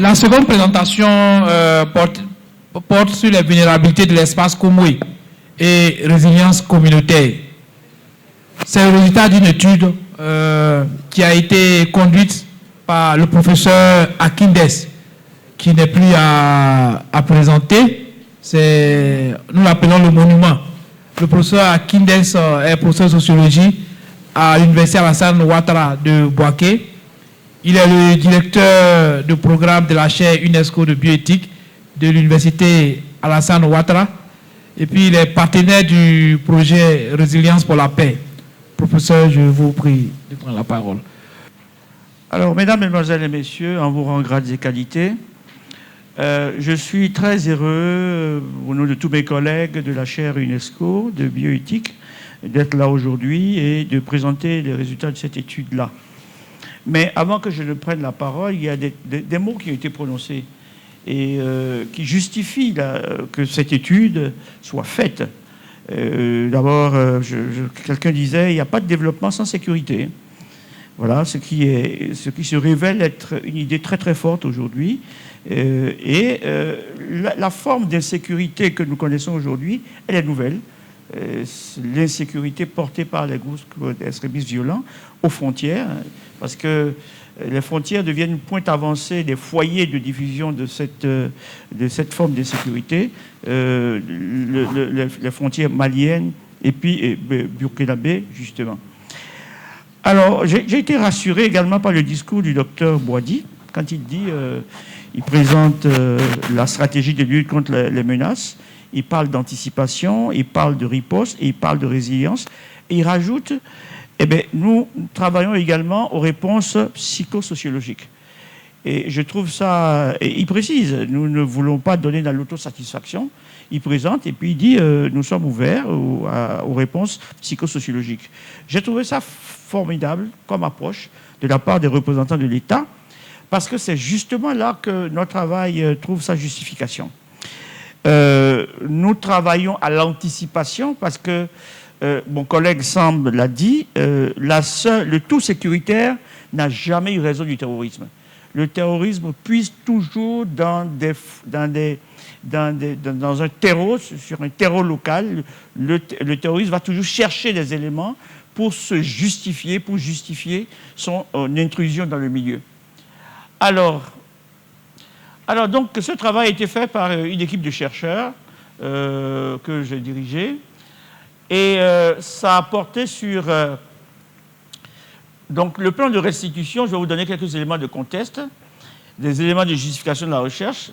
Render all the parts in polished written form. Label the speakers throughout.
Speaker 1: La seconde présentation porte sur les vulnérabilités de l'espace Komwe et résilience communautaire. C'est le résultat d'une étude qui a été conduite par le professeur Akindes, qui n'est plus à présenter. Nous l'appelons le monument. Le professeur Akindes est professeur de sociologie à l'université Alassane Ouattara de Bouaké. Il est le directeur de programme de la chaire UNESCO de bioéthique de l'université Alassane Ouattara. Et puis il est partenaire du projet Résilience pour la paix. Professeur, je vous prie de prendre la parole.
Speaker 2: Alors, mesdames, mesdemoiselles et messieurs, en vous rend grades et qualités, je suis très heureux, au nom de tous mes collègues de la chaire UNESCO de bioéthique, d'être là aujourd'hui et de présenter les résultats de cette étude-là. Mais avant que je ne prenne la parole, il y a des mots qui ont été prononcés et qui justifient que cette étude soit faite. D'abord, quelqu'un disait, il n'y a pas de développement sans sécurité. Voilà, ce qui se révèle être une idée très très forte aujourd'hui. La forme d'insécurité que nous connaissons aujourd'hui, elle est nouvelle. L'insécurité portée par les groupes extrémistes violents aux frontières, parce que les frontières deviennent une pointe avancée des foyers de diffusion de cette forme d'insécurité, les frontières maliennes et puis burkinabé, justement. Alors, j'ai été rassuré également par le discours du docteur Boadi, quand il dit, il présente la stratégie de lutte contre les menaces. Il parle d'anticipation, il parle de riposte, et il parle de résilience. Et il rajoute, eh bien, nous travaillons également aux réponses psychosociologiques. Et je trouve ça... Et il précise, nous ne voulons pas donner dans l'autosatisfaction. Il présente et puis il dit, nous sommes ouverts aux réponses psychosociologiques. J'ai trouvé ça formidable comme approche de la part des représentants de l'État, parce que c'est justement là que notre travail trouve sa justification. Nous travaillons à l'anticipation parce que, mon collègue Samb l'a dit, le tout sécuritaire n'a jamais eu raison du terrorisme. Le terrorisme puise toujours dans un terreau, sur un terreau local. Le terroriste va toujours chercher des éléments pour se justifier, pour justifier son intrusion dans le milieu. Alors donc, ce travail a été fait par une équipe de chercheurs que j'ai dirigée. Et ça a porté sur... donc, le plan de restitution, je vais vous donner quelques éléments de contexte, des éléments de justification de la recherche,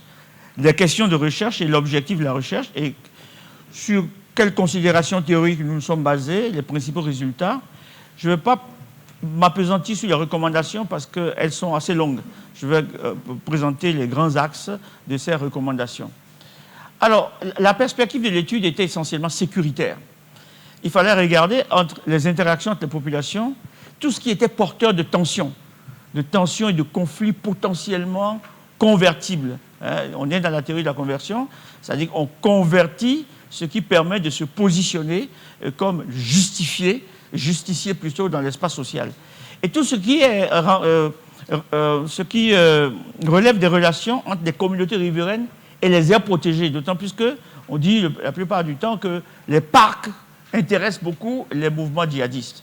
Speaker 2: des questions de recherche et l'objectif de la recherche, et sur quelles considérations théoriques nous nous sommes basés, les principaux résultats. Je ne vais pas m'appesantir sur les recommandations parce qu'elles sont assez longues. Je vais présenter les grands axes de ces recommandations. Alors, la perspective de l'étude était essentiellement sécuritaire. Il fallait regarder entre les interactions entre les populations, tout ce qui était porteur de tensions et de conflits potentiellement convertibles. On est dans la théorie de la conversion, c'est-à-dire qu'on convertit ce qui permet de se positionner comme justicier plutôt dans l'espace social. Et tout ce qui est... relève des relations entre les communautés riveraines et les aires protégées, d'autant plus qu'on dit la plupart du temps que les parcs intéressent beaucoup les mouvements djihadistes.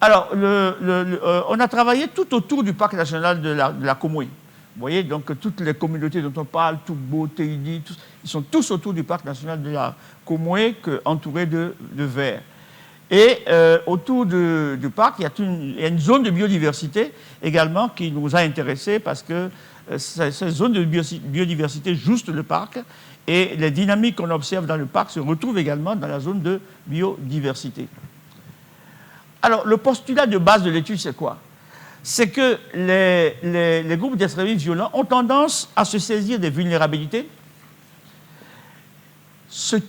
Speaker 2: Alors, on a travaillé tout autour du parc national de la Komwe. Vous voyez, donc toutes les communautés dont on parle, Tougbo, Teidi, ils sont tous autour du parc national de la Komwe, entourés de verre. Et autour du parc, il y a une zone de biodiversité également qui nous a intéressés parce que cette zone de biodiversité juste le parc et les dynamiques qu'on observe dans le parc se retrouvent également dans la zone de biodiversité. Alors, le postulat de base de l'étude, c'est quoi? C'est que les groupes d'extrémistes violents ont tendance à se saisir des vulnérabilités.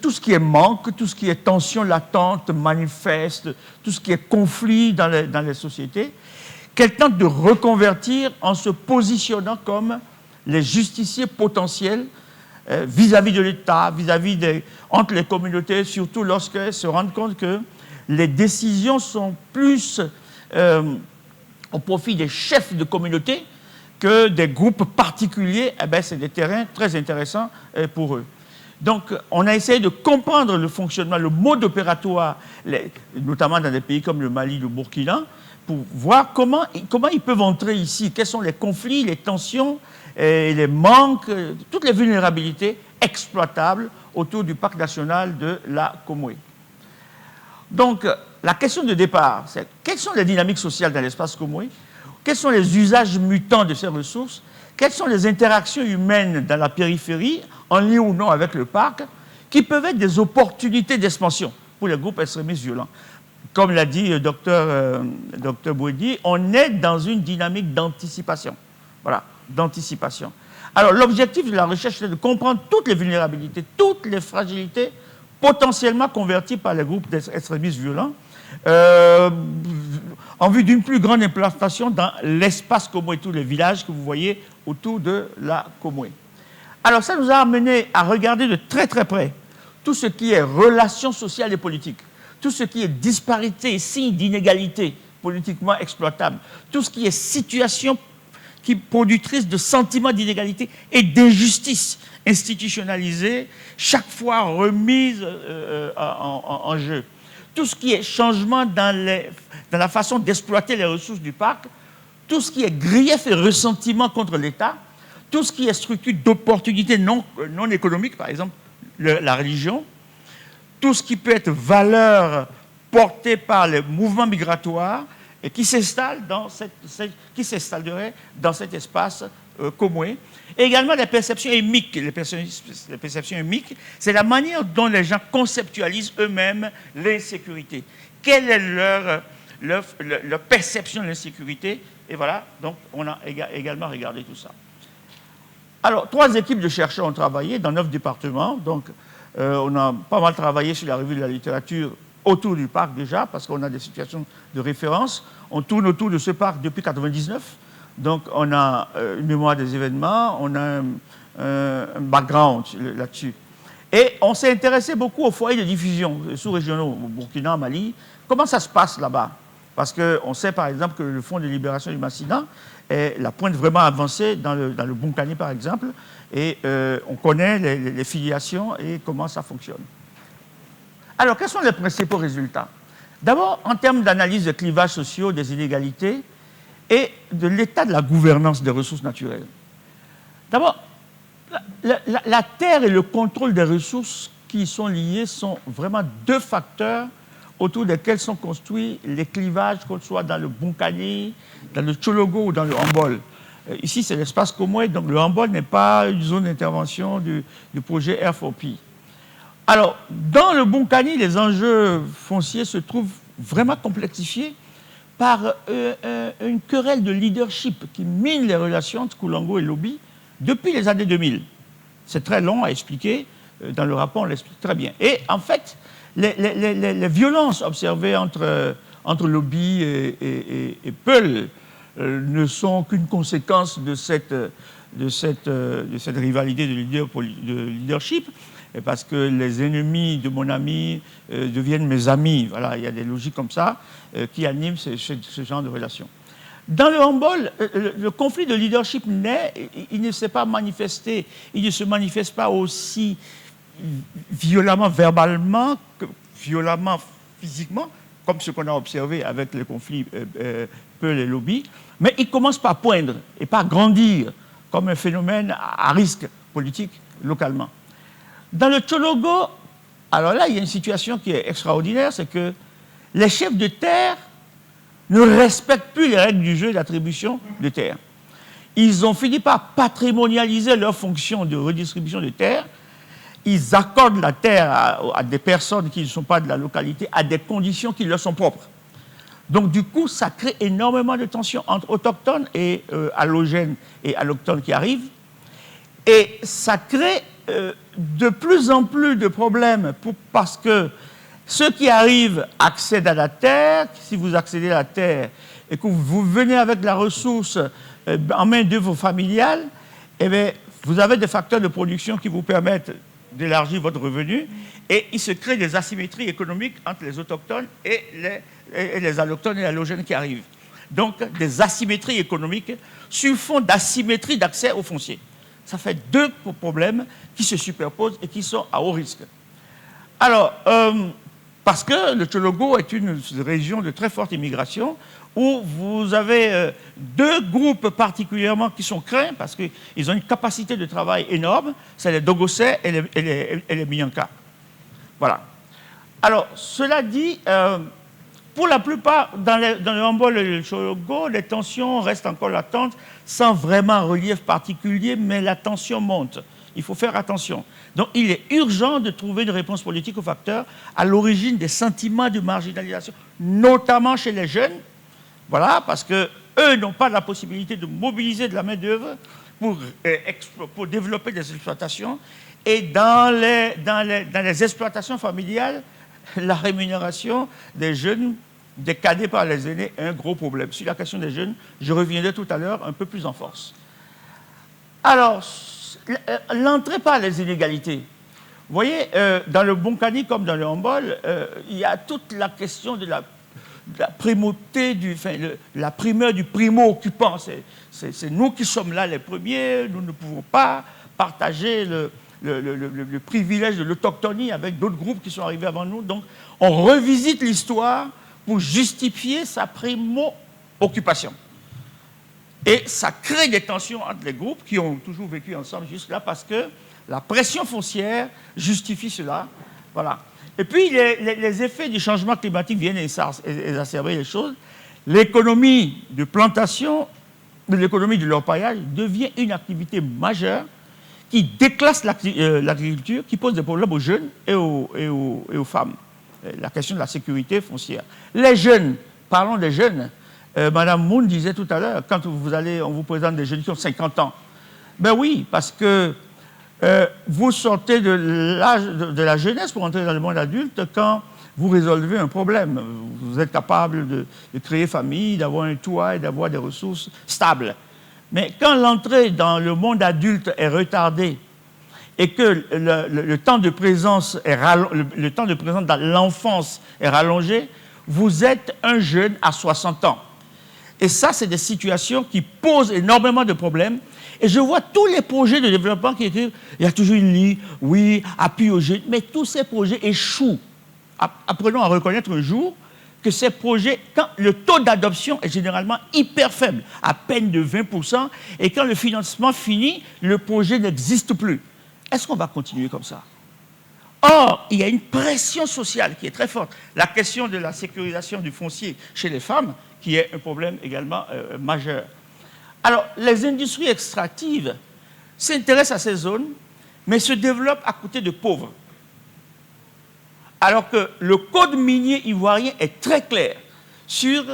Speaker 2: Tout ce qui est manque, tout ce qui est tension latente, manifeste, tout ce qui est conflit dans les sociétés, qu'elles tentent de reconvertir en se positionnant comme les justiciers potentiels vis-à-vis de l'État, entre les communautés, surtout lorsqu'elles se rendent compte que les décisions sont plus au profit des chefs de communauté que des groupes particuliers, eh ben, c'est des terrains très intéressants pour eux. Donc, on a essayé de comprendre le fonctionnement, le mode opératoire, notamment dans des pays comme le Mali, le Burkina, pour voir comment ils peuvent entrer ici, quels sont les conflits, les tensions, les manques, toutes les vulnérabilités exploitables autour du parc national de la Comoé. Donc, la question de départ, c'est quelles sont les dynamiques sociales dans l'espace Comoé? Quels sont les usages mutants de ces ressources? Quelles sont les interactions humaines dans la périphérie, en lien ou non avec le parc, qui peuvent être des opportunités d'expansion pour les groupes extrémistes violents? Comme l'a dit le docteur Boedi, on est dans une dynamique d'anticipation. Voilà, d'anticipation. Alors, l'objectif de la recherche, c'est de comprendre toutes les vulnérabilités, toutes les fragilités potentiellement converties par les groupes extrémistes violents, en vue d'une plus grande implantation dans l'espace Comoé, tous les villages que vous voyez autour de la Comoé. Alors, ça nous a amené à regarder de très très près tout ce qui est relations sociales et politiques, tout ce qui est disparité et signes d'inégalité politiquement exploitables, tout ce qui est situation qui productrice de sentiments d'inégalité et d'injustice institutionnalisée, chaque fois remise en jeu. Tout ce qui est changement dans la façon d'exploiter les ressources du parc, tout ce qui est grief et ressentiment contre l'État, tout ce qui est structure d'opportunités non économiques, par exemple la religion, tout ce qui peut être valeur portée par les mouvements migratoires et qui s'installerait dans cet espace Comoé. Et également les perceptions émiques. Les perceptions émiques, c'est la manière dont les gens conceptualisent eux-mêmes l'insécurité. Quelle est leur perception de l'insécurité? Et voilà, donc on a également regardé tout ça. Alors, 3 équipes de chercheurs ont travaillé dans 9 départements. Donc, on a pas mal travaillé sur la revue de la littérature autour du parc déjà, parce qu'on a des situations de référence. On tourne autour de ce parc depuis 1999. Donc, on a une mémoire des événements, on a un background là-dessus. Et on s'est intéressé beaucoup aux foyers de diffusion sous-régionaux, au Burkina, au Mali. Comment ça se passe là-bas? Parce qu'on sait, par exemple, que le Fonds de libération du Massina est la pointe vraiment avancée dans le Bunkani, par exemple. Et on connaît les filiations et comment ça fonctionne. Alors, quels sont les principaux résultats? D'abord, en termes d'analyse des clivages sociaux, des inégalités et de l'état de la gouvernance des ressources naturelles. D'abord, la terre et le contrôle des ressources qui y sont liés sont vraiment 2 facteurs autour desquels sont construits les clivages, qu'on soit dans le Bunkani, dans le Tchologo ou dans le Hambol. Ici, c'est l'espace Comoé, donc le Hambol n'est pas une zone d'intervention du projet R4P. Alors, dans le Bunkani, les enjeux fonciers se trouvent vraiment complexifiés par une querelle de leadership qui mine les relations entre Koulango et Lobi depuis les années 2000. C'est très long à expliquer. Dans le rapport, on l'explique très bien. Et en fait, les violences observées entre Lobi et Peul ne sont qu'une conséquence de cette rivalité de leadership, parce que les ennemis de mon ami deviennent mes amis. Voilà, il y a des logiques comme ça qui animent ce genre de relations. Dans le Hambol, le conflit de leadership il ne s'est pas manifesté, il ne se manifeste pas aussi violemment verbalement que violemment physiquement, comme ce qu'on a observé avec les conflits Peul et Lobi, mais il commence par poindre et par grandir comme un phénomène à risque politique localement. Dans le Tchologo, alors là, il y a une situation qui est extraordinaire, c'est que les chefs de terre ne respectent plus les règles du jeu d'attribution de terre. Ils ont fini par patrimonialiser leur fonction de redistribution de terre. Ils accordent la terre à des personnes qui ne sont pas de la localité à des conditions qui leur sont propres. Donc, du coup, ça crée énormément de tensions entre autochtones et allogènes et allochtones qui arrivent. Et ça crée de plus en plus de problèmes parce que ceux qui arrivent accèdent à la terre. Si vous accédez à la terre et que vous venez avec la ressource en main-d'œuvre familiale, eh bien, vous avez des facteurs de production qui vous permettent d'élargir votre revenu et il se crée des asymétries économiques entre les autochtones et les allochtones et allogènes qui arrivent. donc des asymétries économiques sur fond d'asymétrie d'accès au foncier. Ça fait deux problèmes qui se superposent et qui sont à haut risque. Alors, parce que le Tchologo est une région de très forte immigration où vous avez deux groupes particulièrement qui sont craints parce qu'ils ont une capacité de travail énorme, c'est les Dogosais et les Mianka. Voilà. Alors, cela dit, pour la plupart, dans le Hambol et le Tchologo, les tensions restent encore latentes, sans vraiment relief particulier, mais la tension monte. Il faut faire attention. Donc, il est urgent de trouver une réponse politique aux facteurs à l'origine des sentiments de marginalisation, notamment chez les jeunes. Voilà, parce qu'eux n'ont pas la possibilité de mobiliser de la main-d'œuvre pour développer des exploitations. Et dans les exploitations familiales, la rémunération des jeunes décadée par les aînés est un gros problème. Sur la question des jeunes, je reviendrai tout à l'heure un peu plus en force. Alors, l'entrée par les inégalités. Vous voyez, dans le Bonkani comme dans le Hambol, il y a toute la question de la primauté, la primeur du primo-occupant. C'est nous qui sommes là les premiers, nous ne pouvons pas partager le privilège de l'autochtonie avec d'autres groupes qui sont arrivés avant nous. Donc, on revisite l'histoire pour justifier sa primo-occupation. Et ça crée des tensions entre les groupes qui ont toujours vécu ensemble jusque-là parce que la pression foncière justifie cela. Voilà. Et puis, les effets du changement climatique viennent exacerber les choses. L'économie de plantation, l'économie de l'orpaillage devient une activité majeure qui déclasse l'agriculture, qui pose des problèmes aux jeunes et aux femmes. La question de la sécurité foncière. Les jeunes, parlons des jeunes. Madame Moon disait tout à l'heure, quand on vous présente des jeunes qui ont 50 ans. Ben oui, parce que vous sortez de l'âge de la jeunesse pour entrer dans le monde adulte quand vous résolvez un problème. Vous êtes capable de créer famille, d'avoir un toit et d'avoir des ressources stables. Mais quand l'entrée dans le monde adulte est retardée et que le temps de présence le temps de présence dans l'enfance est rallongé, vous êtes un jeune à 60 ans. Et ça, c'est des situations qui posent énormément de problèmes. Et je vois tous les projets de développement qui écrivent, il y a toujours une ligne, oui, appui aux jeunes, mais tous ces projets échouent. Apprenons à reconnaître un jour que ces projets, quand le taux d'adoption est généralement hyper faible, à peine de 20%, et quand le financement finit, le projet n'existe plus. Est-ce qu'on va continuer comme ça? Or, il y a une pression sociale qui est très forte. La question de la sécurisation du foncier chez les femmes, qui est un problème également majeur. Alors, les industries extractives s'intéressent à ces zones, mais se développent à côté de pauvres. Alors que le code minier ivoirien est très clair sur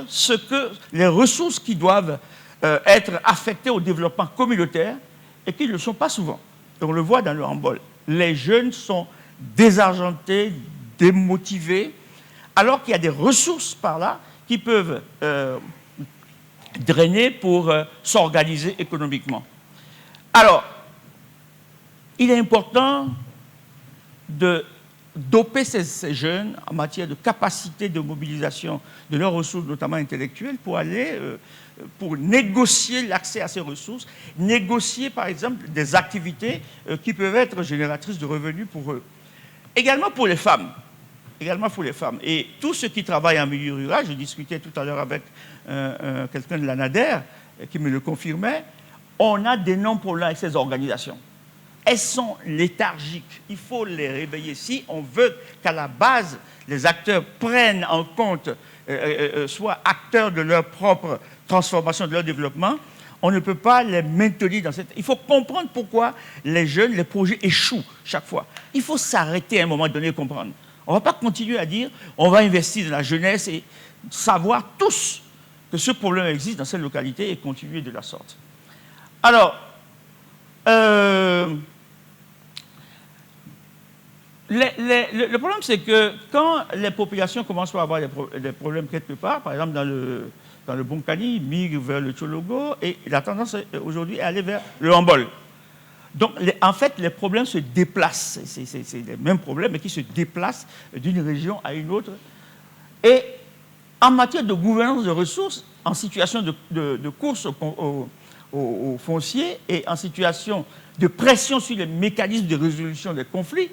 Speaker 2: les ressources qui doivent être affectées au développement communautaire et qui ne le sont pas souvent. Et on le voit dans le Hambol. Les jeunes sont désargentés, démotivés, alors qu'il y a des ressources par là qui peuvent drainer pour s'organiser économiquement. Alors, il est important de doper ces jeunes en matière de capacité de mobilisation de leurs ressources, notamment intellectuelles, pour négocier l'accès à ces ressources, négocier par exemple des activités qui peuvent être génératrices de revenus pour eux. Également pour les femmes. Et tous ceux qui travaillent en milieu rural, je discutais tout à l'heure avec quelqu'un de l'ANADER qui me le confirmait, on a d'énormes problèmes avec ces organisations. Elles sont léthargiques. Il faut les réveiller. Si on veut qu'à la base, les acteurs prennent en compte, soient acteurs de leur propre transformation, de leur développement, on ne peut pas les maintenir dans cette... Il faut comprendre pourquoi les jeunes, les projets échouent chaque fois. Il faut s'arrêter à un moment donné et comprendre. On ne va pas continuer à dire on va investir dans la jeunesse et savoir tous que ce problème existe dans cette localité et continuer de la sorte. Alors, le problème, c'est que quand les populations commencent à avoir des problèmes quelque part, par exemple dans le Bonkani, ils migrent vers le Tchologo, et la tendance aujourd'hui est aller vers le Hambol. Donc, en fait, les problèmes se déplacent. C'est les mêmes problèmes, mais qui se déplacent d'une région à une autre. Et en matière de gouvernance de ressources, en situation de course au foncier et en situation de pression sur les mécanismes de résolution des conflits,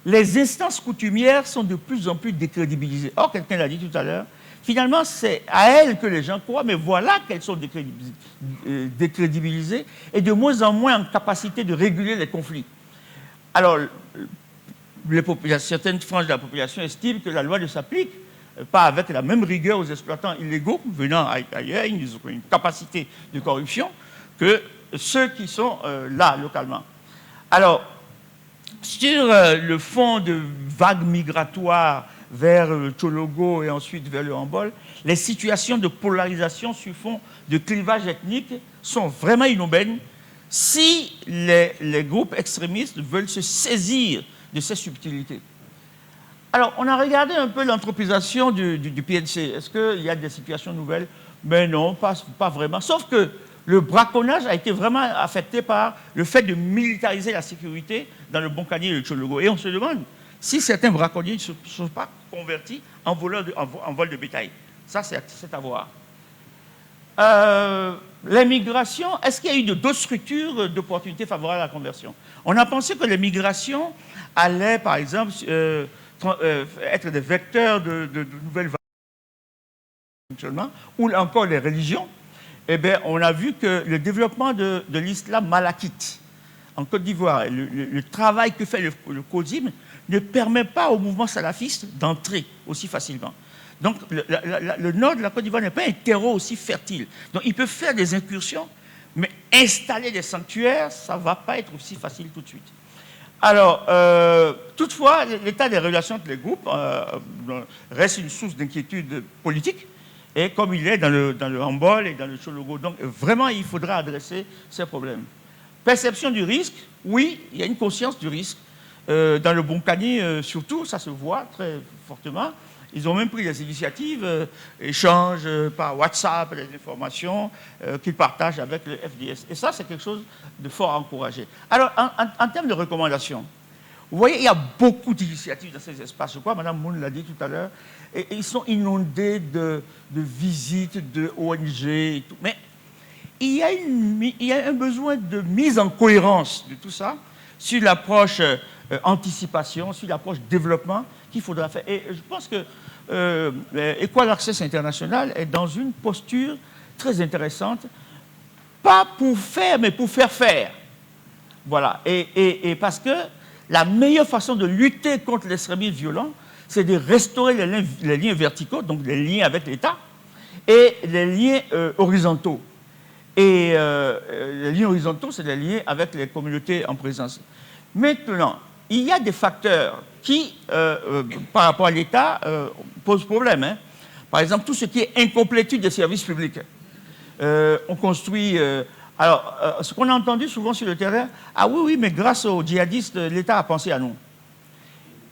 Speaker 2: les instances coutumières sont de plus en plus décrédibilisées. Or, quelqu'un l'a dit tout à l'heure, finalement, c'est à elles que les gens croient, mais voilà qu'elles sont décrédibilisées et de moins en moins en capacité de réguler les conflits. Alors, certaines franges de la population estiment que la loi ne s'applique pas avec la même rigueur aux exploitants illégaux venant ailleurs, ils ont une capacité de corruption que ceux qui sont là, localement. Alors, sur le fond de vagues migratoires vers le Tchologo et ensuite vers le Hambol, les situations de polarisation sur fond de clivage ethnique sont vraiment inhumaines si les groupes extrémistes veulent se saisir de ces subtilités. Alors, on a regardé un peu l'anthropisation du PNC. Est-ce qu'il y a des situations nouvelles? Mais non, pas vraiment. Sauf que le braconnage a été vraiment affecté par le fait de militariser la sécurité dans le Bonkani et le Tchologo. Et on se demande si certains braconniers ne sont pas convertis en vol de bétail. Ça, c'est à voir. L'immigration, est-ce qu'il y a eu d'autres structures d'opportunités favorables à la conversion? On a pensé que l'immigration allait, par exemple, être des vecteurs de nouvelles fonctionnements, ou encore les religions. Eh bien, on a vu que le développement de l'islam malakite en Côte d'Ivoire, le travail que fait le COSIM ne permet pas au mouvement salafiste d'entrer aussi facilement. Donc, le nord de la Côte d'Ivoire n'est pas un terreau aussi fertile. Donc, il peut faire des incursions, mais installer des sanctuaires, ça ne va pas être aussi facile tout de suite. Alors, toutefois, l'état des relations entre les groupes reste une source d'inquiétude politique, et comme il est dans le Hambol et dans le Tchologo. Donc, vraiment, il faudra adresser ces problèmes. Perception du risque, oui, il y a une conscience du risque. Dans le Bonkani, surtout, ça se voit très fortement. Ils ont même pris des initiatives, échanges par WhatsApp, les informations qu'ils partagent avec le FDS. Et ça, c'est quelque chose de fort à encourager. Alors, en termes de recommandations, vous voyez, il y a beaucoup d'initiatives dans ces espaces. Je crois, Mme Moun l'a dit tout à l'heure, et ils sont inondés de visites, de ONG et tout. Mais il y a un besoin de mise en cohérence de tout ça sur l'approche anticipation, sur l'approche développement qu'il faudra faire. Et je pense que Equal Access International est dans une posture très intéressante, pas pour faire, mais pour faire faire. Voilà. Et parce que la meilleure façon de lutter contre l'extrémisme violent, c'est de restaurer les liens verticaux, donc les liens avec l'État, et les liens horizontaux. Et les liens horizontaux, c'est les liens avec les communautés en présence. Maintenant, il y a des facteurs qui, par rapport à l'État, posent problème. Hein. Par exemple, tout ce qui est incomplétude des services publics. On construit... ce qu'on a entendu souvent sur le terrain, ah oui, mais grâce aux djihadistes, l'État a pensé à nous.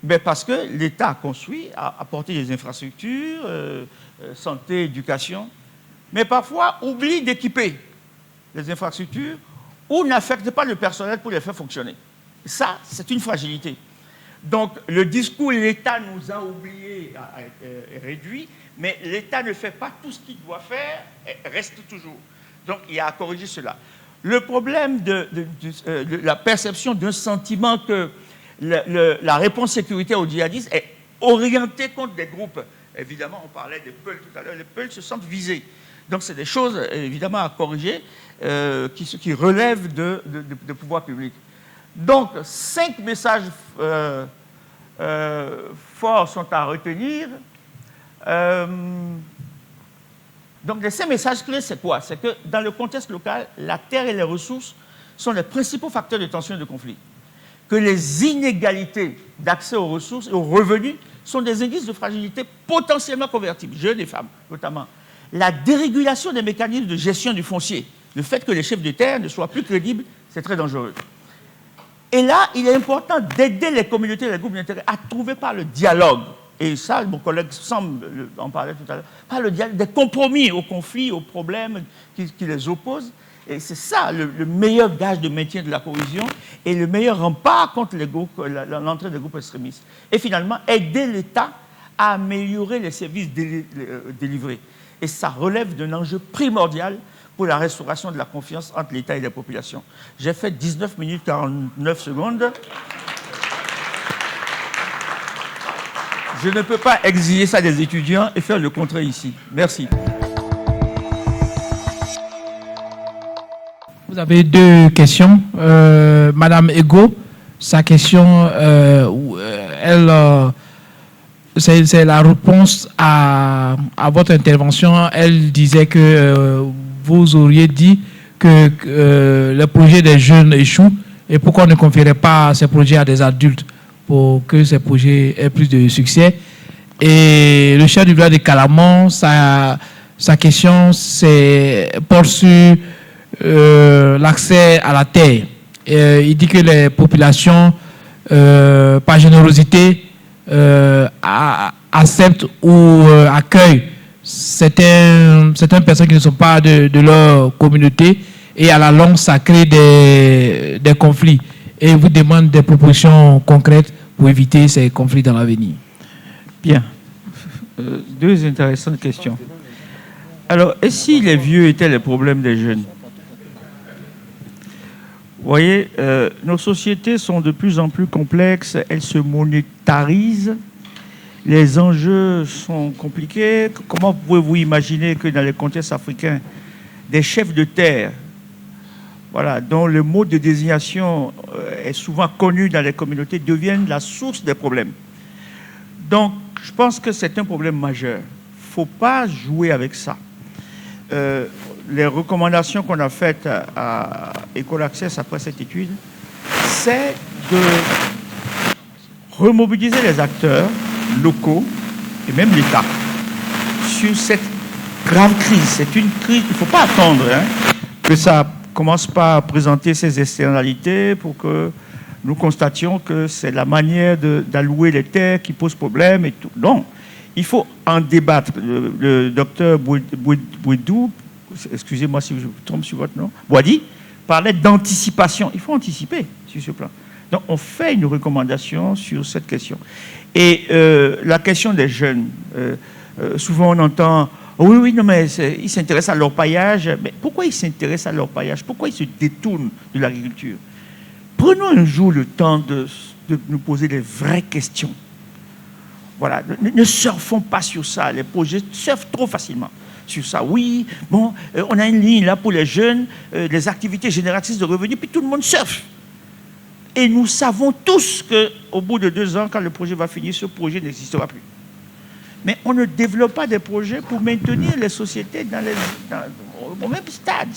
Speaker 2: Ben parce que l'État a construit, a apporté des infrastructures, santé, éducation, mais parfois oublie d'équiper les infrastructures ou n'affecte pas le personnel pour les faire fonctionner. Ça, c'est une fragilité. Donc, le discours « l'État nous a oubliés » est réduit, mais l'État ne fait pas tout ce qu'il doit faire, reste toujours. Donc, il y a à corriger cela. Le problème de la perception d'un sentiment que la réponse sécuritaire aux djihadistes est orientée contre des groupes. Évidemment, on parlait des Peuls tout à l'heure. Les Peuls se sentent visés. Donc, c'est des choses, évidemment, à corriger qui relèvent de pouvoir public. Donc, 5 messages forts sont à retenir. Donc, les 5 messages clés, c'est quoi? C'est que dans le contexte local, la terre et les ressources sont les principaux facteurs de tension et de conflit. Que les inégalités d'accès aux ressources et aux revenus sont des indices de fragilité potentiellement convertibles, jeunes et femmes notamment. La dérégulation des mécanismes de gestion du foncier, le fait que les chefs de terre ne soient plus crédibles, c'est très dangereux. Et là, il est important d'aider les communautés et les groupes d'intérêt à trouver par le dialogue, et ça, mon collègue semble en parler tout à l'heure, par le dialogue, des compromis aux conflits, aux problèmes qui les opposent. Et c'est ça le meilleur gage de maintien de la cohésion et le meilleur rempart contre l'entrée des groupes extrémistes. Et finalement, aider l'État à améliorer les services délivrés. Et ça relève d'un enjeu primordial pour la restauration de la confiance entre l'État et la population. J'ai fait 19 minutes 49 secondes. Je ne peux pas exiger ça des étudiants et faire le contraire ici. Merci.
Speaker 1: Vous avez deux questions. Madame Ego, sa question, c'est la réponse à votre intervention. Elle disait que vous auriez dit que le projet des jeunes échoue et pourquoi on ne confierait pas ces projets à des adultes pour que ces projets aient plus de succès. Et le chef du village de Calamont, sa question porte sur l'accès à la terre. Il dit que les populations, par générosité, acceptent ou accueillent certaines personnes qui ne sont pas de leur communauté et à la longue, ça crée des conflits. Et vous demande des propositions concrètes pour éviter ces conflits dans l'avenir.
Speaker 2: Bien. Deux intéressantes questions. Alors, et si les vieux étaient les problèmes des jeunes? Vous voyez, nos sociétés sont de plus en plus complexes, elles se monétarisent, les enjeux sont compliqués. Comment pouvez-vous imaginer que dans les contextes africains, des chefs de terre, voilà, dont le mode de désignation est souvent connu dans les communautés, deviennent la source des problèmes? Donc, je pense que c'est un problème majeur. Il ne faut pas jouer avec ça. Les recommandations qu'on a faites à École Access après cette étude, c'est de remobiliser les acteurs locaux et même l'État sur cette grave crise. C'est une crise qu'il ne faut pas attendre que ça commence par présenter ses externalités pour que nous constations que c'est la manière d'allouer les terres qui pose problème et tout. Non, il faut en débattre. Le docteur Bouidou, excusez-moi si je tombe sur votre nom, Boadi, parlait d'anticipation. Il faut anticiper sur ce plan. Donc, on fait une recommandation sur cette question. Et la question des jeunes, souvent on entend « Oui, non, mais ils s'intéressent à l'orpaillage. » Mais pourquoi ils s'intéressent à l'orpaillage? Pourquoi ils se détournent de l'agriculture? Prenons un jour le temps de nous poser les vraies questions. Voilà, ne surfons pas sur ça. Les projets surfent trop facilement sur ça. Oui, bon, on a une ligne là pour les jeunes, les activités génératrices de revenus, puis tout le monde surfe. Et nous savons tous qu'au bout de 2 ans, quand le projet va finir, ce projet n'existera plus. Mais on ne développe pas des projets pour maintenir les sociétés au même stade.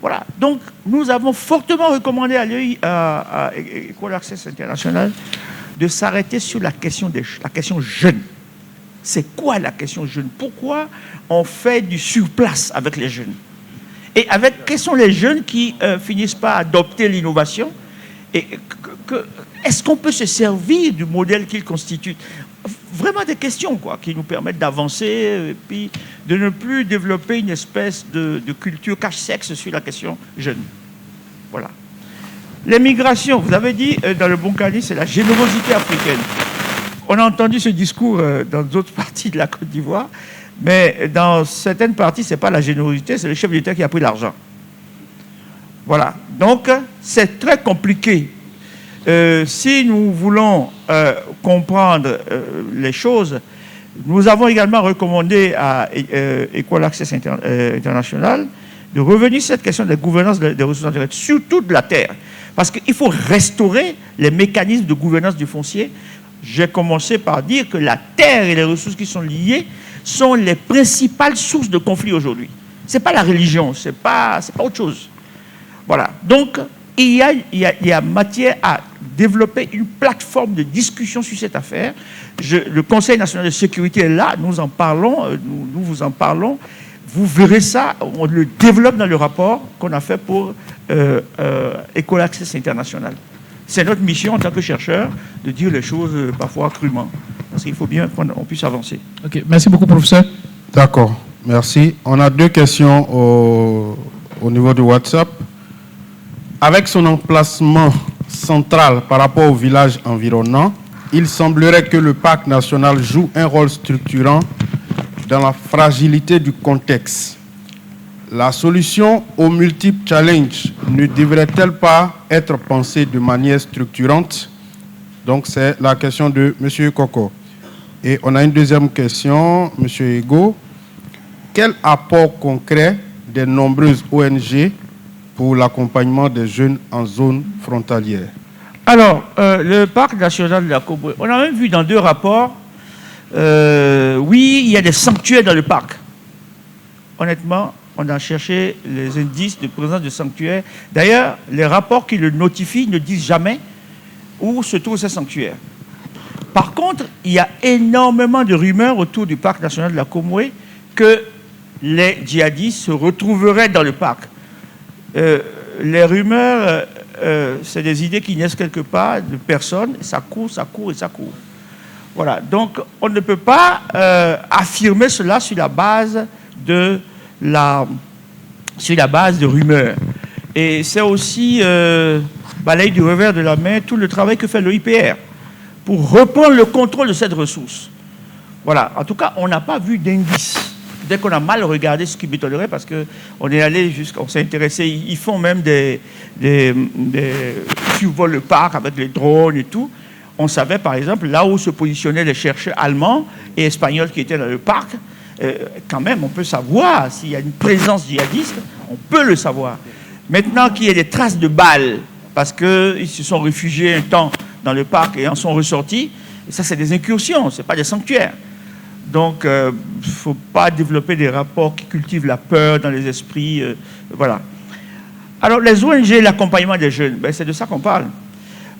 Speaker 2: Voilà. Donc, nous avons fortement recommandé à École Access International de s'arrêter sur la question jeune. C'est quoi la question jeune? Pourquoi on fait du surplace avec les jeunes? Et quels sont les jeunes qui finissent par adopter l'innovation? Et est-ce qu'on peut se servir du modèle qu'ils constituent? Vraiment des questions qui nous permettent d'avancer et puis de ne plus développer une espèce de culture cache-sexe sur la question jeune. Voilà. Les migrations, vous avez dit dans le Bonkani, c'est la générosité africaine. On a entendu ce discours dans d'autres parties de la Côte d'Ivoire, mais dans certaines parties, ce n'est pas la générosité, c'est le chef d'État qui a pris l'argent. Voilà. Donc, c'est très compliqué. Si nous voulons comprendre les choses, nous avons également recommandé à École Access International de revenir sur cette question de la gouvernance des ressources naturelles, surtout de la terre. Parce qu'il faut restaurer les mécanismes de gouvernance du foncier. J'ai commencé par dire que la terre et les ressources qui sont liées sont les principales sources de conflits aujourd'hui. Ce n'est pas la religion, ce n'est pas autre chose. Voilà. Donc, il y a matière à développer une plateforme de discussion sur cette affaire. Le Conseil national de sécurité est là, nous en parlons, nous vous en parlons. Vous verrez ça, on le développe dans le rapport qu'on a fait pour École Access International. C'est notre mission en tant que chercheur de dire les choses parfois crûment. Parce qu'il faut bien qu'on puisse avancer.
Speaker 1: Ok, merci beaucoup, professeur.
Speaker 3: D'accord, merci. On a 2 questions au niveau du WhatsApp. Avec son emplacement central par rapport au village environnant, il semblerait que le parc national joue un rôle structurant dans la fragilité du contexte. La solution aux multiples challenges ne devrait-elle pas être pensée de manière structurante? Donc, c'est la question de M. Koko. Et on a une deuxième question, M. Ego. Quel apport concret des nombreuses ONG pour l'accompagnement des jeunes en zone frontalière?
Speaker 2: Alors, le parc national de la Comoré, on a même vu dans 2 rapports, oui, il y a des sanctuaires dans le parc. Honnêtement, on a cherché les indices de présence de sanctuaires. D'ailleurs, les rapports qui le notifient ne disent jamais où se trouvent ces sanctuaires. Par contre, il y a énormément de rumeurs autour du parc national de la Comoré que les djihadistes se retrouveraient dans le parc. Les rumeurs, c'est des idées qui naissent quelque part de personnes, ça court, ça court et ça court. Voilà, donc on ne peut pas affirmer cela sur la base de rumeurs. Et c'est aussi balayer du revers de la main tout le travail que fait le IPR pour reprendre le contrôle de cette ressource. Voilà, en tout cas, on n'a pas vu d'indice. Dès qu'on a mal regardé, ce qui m'étonnerait, parce qu'on est allé on s'est intéressé, ils font même des survols le parc avec les drones et tout. On savait, par exemple, là où se positionnaient les chercheurs allemands et espagnols qui étaient dans le parc, quand même, on peut savoir s'il y a une présence djihadiste, on peut le savoir. Maintenant qu'il y a des traces de balles, parce qu'ils se sont réfugiés un temps dans le parc et en sont ressortis, ça, c'est des incursions, ce n'est pas des sanctuaires. Donc, il ne faut pas développer des rapports qui cultivent la peur dans les esprits. Voilà. Alors, les ONG, l'accompagnement des jeunes, ben, c'est de ça qu'on parle.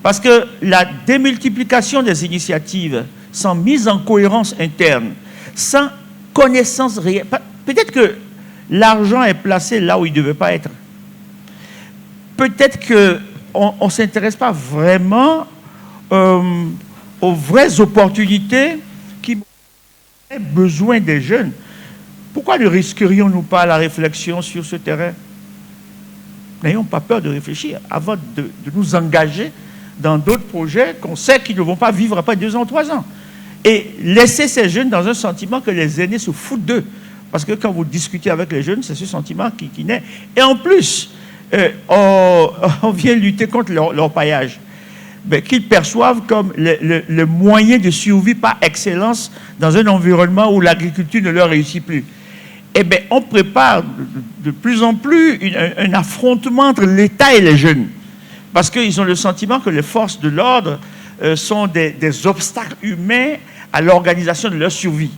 Speaker 2: Parce que la démultiplication des initiatives sans mise en cohérence interne, sans connaissance réelle, peut-être que l'argent est placé là où il ne devait pas être. Peut-être qu'on ne s'intéresse pas vraiment aux vraies opportunités qui ont besoin des jeunes. Pourquoi ne risquerions-nous pas la réflexion sur ce terrain? N'ayons pas peur de réfléchir avant de nous engager dans d'autres projets qu'on sait qu'ils ne vont pas vivre après 2 ans, 3 ans. Et laisser ces jeunes dans un sentiment que les aînés se foutent d'eux. Parce que quand vous discutez avec les jeunes, c'est ce sentiment qui naît. Et en plus, on vient lutter contre leur paillage. Ben, qu'ils perçoivent comme le moyen de survie par excellence dans un environnement où l'agriculture ne leur réussit plus. Eh bien, on prépare de plus en plus un affrontement entre l'État et les jeunes. Parce qu'ils ont le sentiment que les forces de l'ordre sont des obstacles humains à l'organisation de leur survie.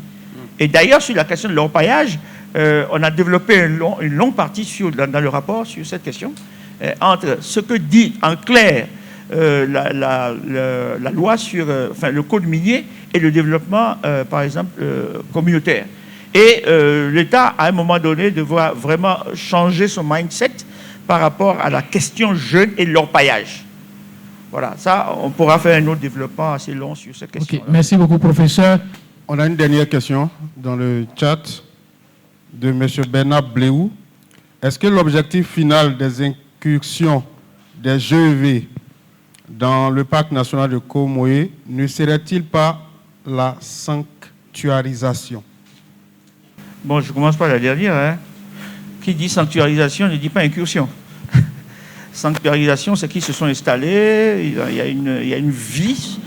Speaker 2: Et d'ailleurs, sur la question de l'orpaillage, on a développé une longue partie dans le rapport sur cette question, entre ce que dit en clair la loi sur le code minier et le développement, par exemple, communautaire. Et l'État, à un moment donné, devra vraiment changer son mindset par rapport à la question jeune et l'orpaillage. Voilà, ça, on pourra faire un autre développement assez long sur cette question.
Speaker 1: Okay. Merci beaucoup, professeur.
Speaker 3: On a une dernière question dans le chat de M. Bernard Bléou. Est-ce que l'objectif final des incursions des GEV dans le parc national de Comoé ne serait-il pas la sanctuarisation?
Speaker 2: Bon, je commence par la dernière. Hein. Qui dit sanctuarisation ne dit pas incursion. Sanctuarisation, c'est qu'ils se sont installés, il y a une vie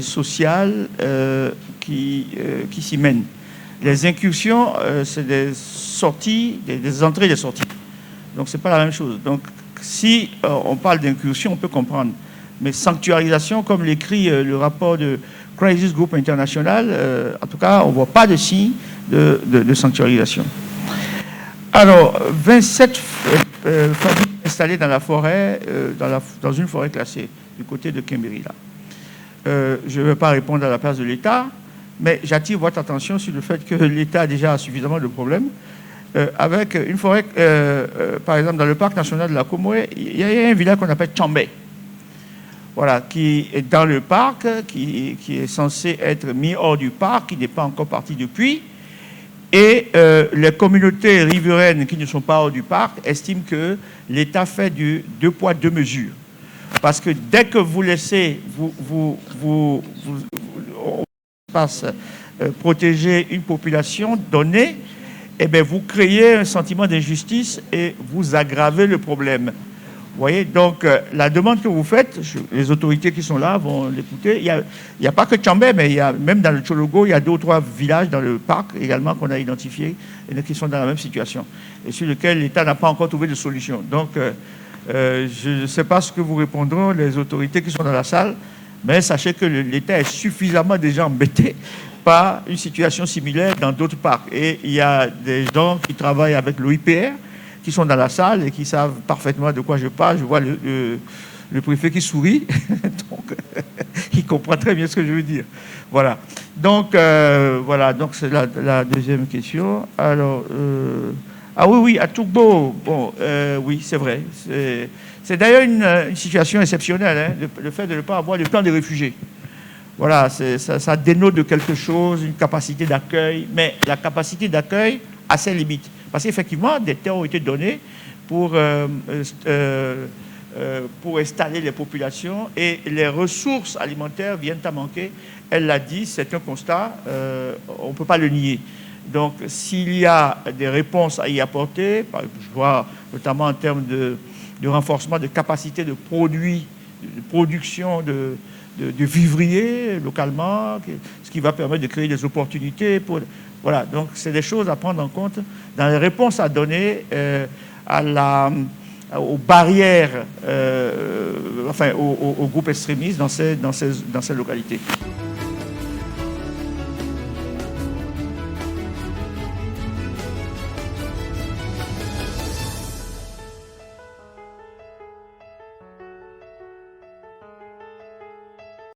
Speaker 2: sociale qui s'y mène. Les incursions, c'est des sorties, des entrées et des sorties. Donc, ce n'est pas la même chose. Donc, si on parle d'incursion, on peut comprendre. Mais sanctuarisation, comme l'écrit le rapport de Crisis Group International, en tout cas, on ne voit pas de signe de sanctuarisation. Alors, 27 familles installées dans la forêt, dans une forêt classée, du côté de Kimbiri, là. Je ne vais pas répondre à la place de l'État, mais j'attire votre attention sur le fait que l'État a déjà suffisamment de problèmes. Avec une forêt, par exemple, dans le parc national de la Comoré, il y a un village qu'on appelle Chambé. Voilà, qui est dans le parc, qui est censé être mis hors du parc, qui n'est pas encore parti depuis. Et les communautés riveraines qui ne sont pas hors du parc estiment que l'État fait du 2 poids 2 mesures. Parce que dès que vous laissez protéger une population donnée, eh bien, vous créez un sentiment d'injustice et vous aggravez le problème. Vous voyez, donc la demande que vous faites, les autorités qui sont là vont l'écouter. Il n'y a pas que Tchambé, mais il y a, même dans le Tchologo, il y a 2 ou 3 villages dans le parc également qu'on a identifiés et qui sont dans la même situation et sur lesquels l'État n'a pas encore trouvé de solution. Donc, je ne sais pas ce que vous répondront les autorités qui sont dans la salle, mais sachez que l'État est suffisamment déjà embêté par une situation similaire dans d'autres parcs. Et il y a des gens qui travaillent avec l'OIPR, qui sont dans la salle et qui savent parfaitement de quoi je parle. Je vois le préfet qui sourit, donc il comprend très bien ce que je veux dire. Voilà. Donc, voilà, donc c'est la deuxième question. Alors, ah oui, à Tougbo, bon, oui, c'est vrai. C'est d'ailleurs une situation exceptionnelle, hein, le fait de ne pas avoir le plan des réfugiés. Voilà, ça dénote de quelque chose, une capacité d'accueil, mais la capacité d'accueil a ses limites. Parce qu'effectivement, des terres ont été données pour installer les populations et les ressources alimentaires viennent à manquer. Elle l'a dit, c'est un constat, on ne peut pas le nier. Donc, s'il y a des réponses à y apporter, je vois notamment en termes de renforcement de capacité de produits, de production de vivriers localement, ce qui va permettre de créer des opportunités pour... Voilà, donc c'est des choses à prendre en compte dans les réponses à donner aux barrières, enfin aux groupes extrémistes dans ces localités.